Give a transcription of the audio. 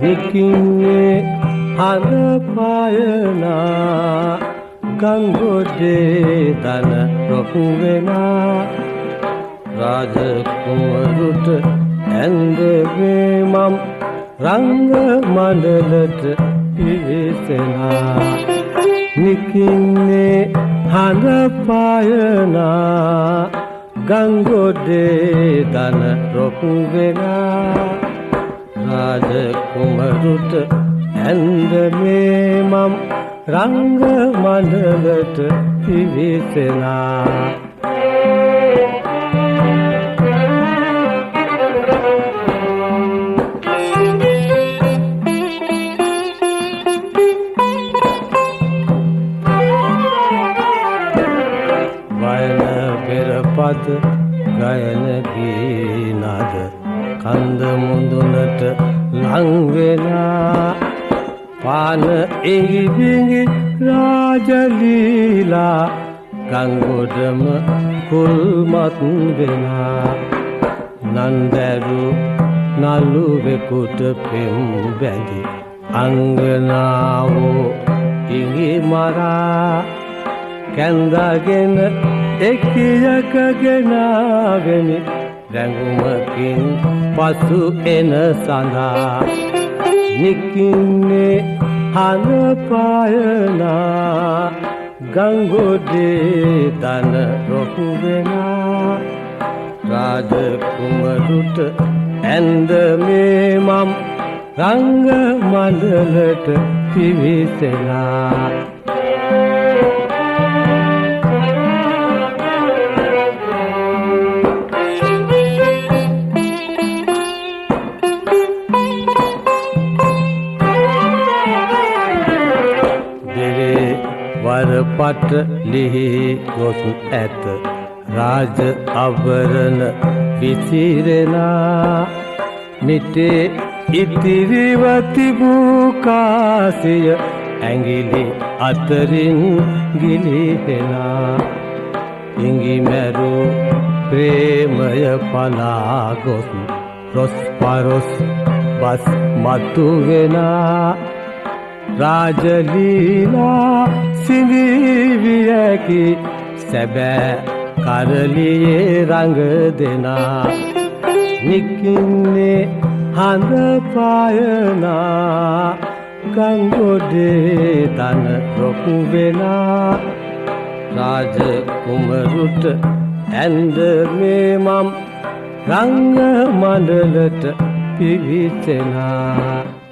නිකින්නේ හඳ පායනා ගංගොඩේ දන රොක් වෙනා රාජකුමරුට ඇඳවේ මම් රංග මඩලට පිවිසෙනා නිකින්නේ හඳ පායනා ගංගොඩේ දන රොක් වෙනා රාජකුමරුට ඇඳවේ මම් රංග මඩලට පිවිසෙනා පද ගයන ගීනද කන්ද මුදුනට ලංවෙනා පාන ඉඟිබිඟි රාජලීලා ගංගොඩම කුල්මත් වෙනා නන්දරු නළුවෙකුට පෙම් බැඳි අංගනාවෝ ඉඟි මරා කැන්දාගෙන එකියකගෙනාවෙනි දැඟුමකින් පසු එන සඳහා නිකින්නේ හඳ පායනා ගංගොඩේ දන රොක් වෙනා රාජකුමරුට ඇඳමේ මම් රංග මඩලට පිවිසෙනා වරපට ලිහි ගොස් ඇත රාජ අවරණ විසිරෙනා නිටේ ඉතිරිව තිබූ කාසිය ඇඟිලි අතරින් ගිලිහෙනා ඉඟි මැරූ ප්‍රේමය පලා ගොස් රොස් පරොස් බස් මතු වෙනා රාජලීලා සිඳිවියකි සැබෑ කරලියේ රඟ දෙනා නිකින්නේ හඳ පායනා ගංගොඩේ දන රොක් වෙනා රාජකුමරුට ඇඳමේ මම් රංග මඩලට පිවිසෙනා